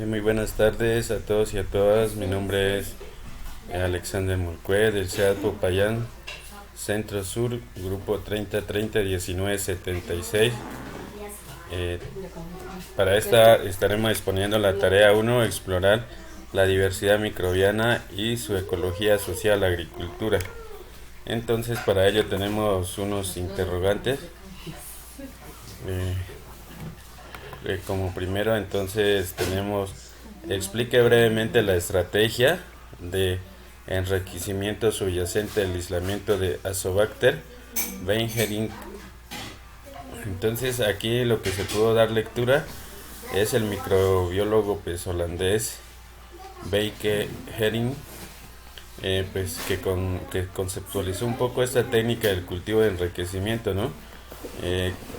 Muy buenas tardes a todos y a todas. Mi nombre es Alexander Mulcue del CEAD Popayán, Centro Sur, Grupo 3030-1976. Eh, para esta estaremos exponiendo la tarea 1, explorar la diversidad microbiana y su ecología social, agricultura. Entonces, para ello tenemos unos interrogantes. Eh, Como primero, entonces tenemos, explique brevemente la estrategia de enriquecimiento subyacente al aislamiento de Azobacter Beinhering. Entonces aquí lo que se pudo dar lectura es el microbiólogo holandés Beike Hering, que conceptualizó un poco esta técnica del cultivo de enriquecimiento, ¿no?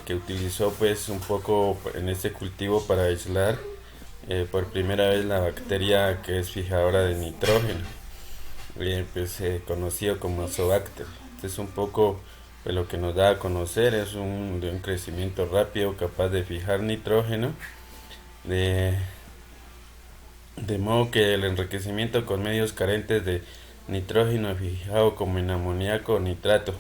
Que utilizó pues un poco en este cultivo para aislar por primera vez la bacteria que es fijadora de nitrógeno, conocido como Azobacter. Este es un poco pues, lo que nos da a conocer, es de un crecimiento rápido capaz de fijar nitrógeno, de, de modo que el enriquecimiento con medios carentes de nitrógeno fijado como en amoníaco o nitrato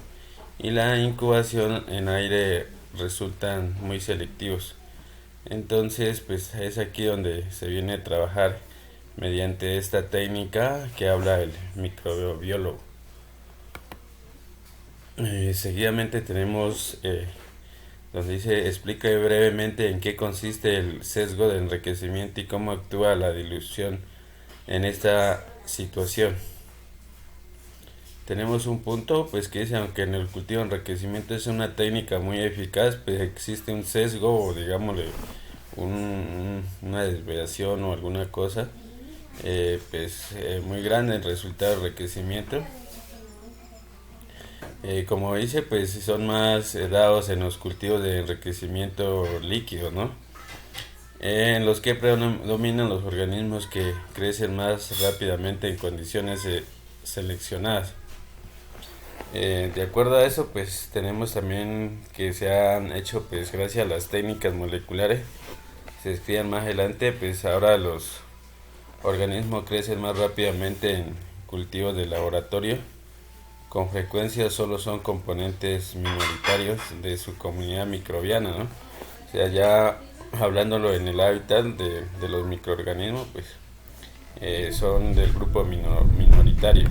y la incubación en aire resultan muy selectivos. Entonces, pues es aquí donde se viene a trabajar mediante esta técnica que habla el microbiólogo. Seguidamente tenemos donde dice explica brevemente en qué consiste el sesgo de enriquecimiento y cómo actúa la dilución en esta situación. Tenemos un punto pues que dice, aunque en el cultivo de enriquecimiento es una técnica muy eficaz, pues existe un sesgo o digámosle una desviación o alguna cosa muy grande en el resultado de enriquecimiento. Como dice, pues son más dados en los cultivos de enriquecimiento líquido, ¿no? En los que predominan los organismos que crecen más rápidamente en condiciones seleccionadas. De acuerdo a eso, pues tenemos también que se han hecho, pues gracias a las técnicas moleculares, se estudian más adelante, pues ahora los organismos crecen más rápidamente en cultivos de laboratorio. Con frecuencia solo son componentes minoritarios de su comunidad microbiana, ¿no? O sea, ya hablándolo en el hábitat de los microorganismos, pues son del grupo minoritario.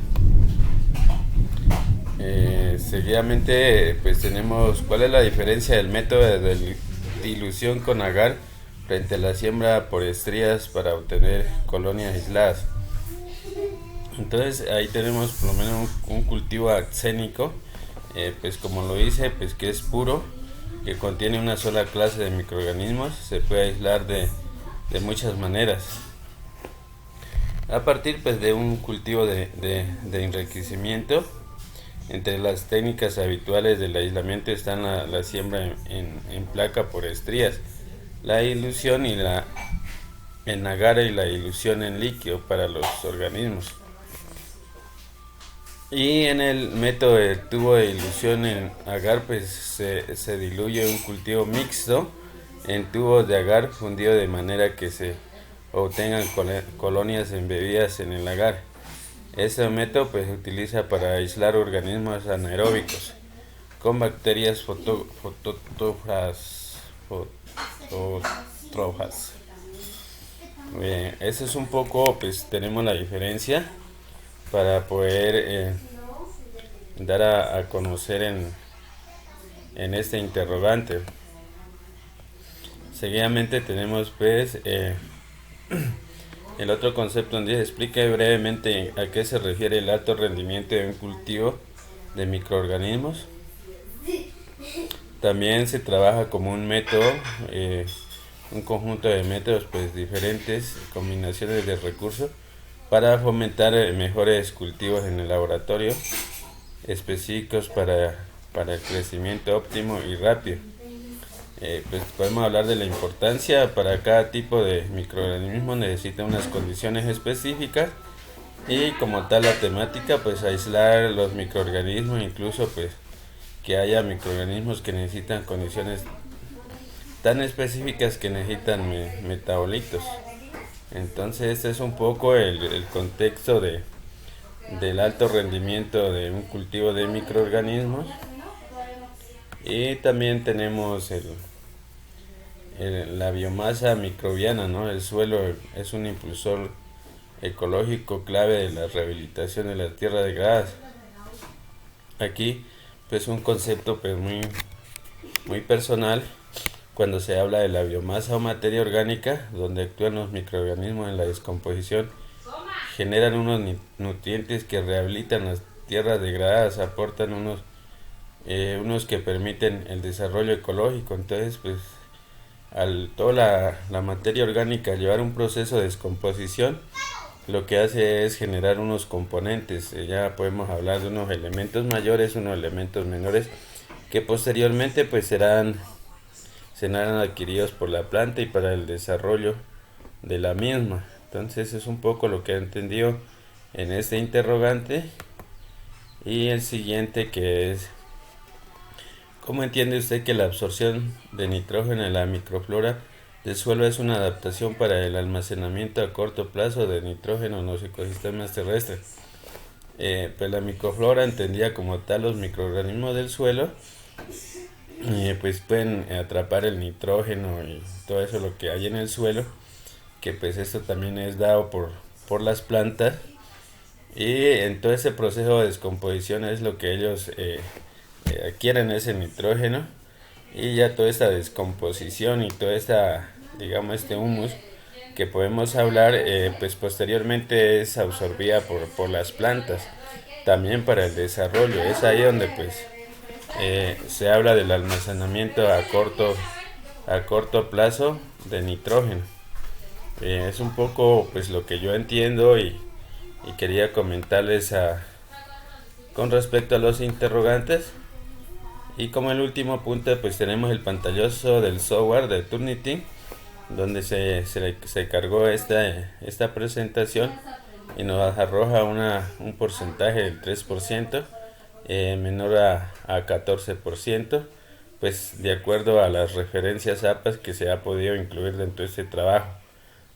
Seguidamente pues tenemos cuál es la diferencia del método de dilución con agar frente a la siembra por estrías para obtener colonias aisladas. Entonces ahí tenemos por lo menos un cultivo axénico, pues como lo dice, pues que es puro, que contiene una sola clase de microorganismos, se puede aislar de muchas maneras. A partir pues de un cultivo de enriquecimiento, entre las técnicas habituales del aislamiento están la siembra en placa por estrías, la dilución y en agar y la dilución en líquido para los organismos. Y en el método de tubo de dilución en agar pues se diluye un cultivo mixto en tubos de agar fundido de manera que se obtengan colonias embebidas en el agar. Este método pues se utiliza para aislar organismos anaeróbicos con bacterias fotótrofas. Bien, eso es un poco, pues tenemos la diferencia para poder dar a conocer en este interrogante. Seguidamente tenemos pues el otro concepto donde se explica brevemente a qué se refiere el alto rendimiento de un cultivo de microorganismos. También se trabaja como un método, un conjunto de métodos pues diferentes, combinaciones de recursos para fomentar mejores cultivos en el laboratorio, específicos para el crecimiento óptimo y rápido. Pues podemos hablar de la importancia para cada tipo de microorganismo, necesita unas condiciones específicas y como tal la temática pues aislar los microorganismos, incluso pues que haya microorganismos que necesitan condiciones tan específicas que necesitan metabolitos. Entonces este es un poco el contexto del alto rendimiento de un cultivo de microorganismos. Y también tenemos la biomasa microbiana, ¿no? El suelo es un impulsor ecológico clave de la rehabilitación de la tierra degradada. Aquí pues un concepto pues muy personal cuando se habla de la biomasa o materia orgánica, donde actúan los microorganismos en la descomposición, generan unos nutrientes que rehabilitan las tierras degradadas, aportan unos que permiten el desarrollo ecológico. Entonces pues toda la materia orgánica llevar un proceso de descomposición, lo que hace es generar unos componentes. Ya podemos hablar de unos elementos mayores, unos elementos menores, que posteriormente pues serán adquiridos por la planta y para el desarrollo de la misma. Entonces es un poco lo que he entendido en este interrogante. Y el siguiente, que es: ¿cómo entiende usted que la absorción de nitrógeno en la microflora del suelo es una adaptación para el almacenamiento a corto plazo de nitrógeno en los ecosistemas terrestres? Pues la microflora entendía como tal los microorganismos del suelo, pues pueden atrapar el nitrógeno y todo eso lo que hay en el suelo, que pues esto también es dado por las plantas, y en todo ese proceso de descomposición es lo que ellos adquieren ese nitrógeno, y ya toda esta descomposición y toda esta, digamos, este humus que podemos hablar, pues posteriormente es absorbida por las plantas también para el desarrollo. Es ahí donde pues se habla del almacenamiento a corto plazo de nitrógeno. Es un poco pues lo que yo entiendo, y quería comentarles con respecto a los interrogantes. Y como el último punto pues tenemos el pantallazo del software de Turnitin, donde se cargó esta presentación y nos arroja un porcentaje del 3%, menor a 14%, pues de acuerdo a las referencias APAS que se ha podido incluir dentro de este trabajo.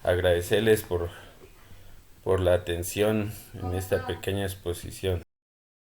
Agradecerles por la atención en esta pequeña exposición.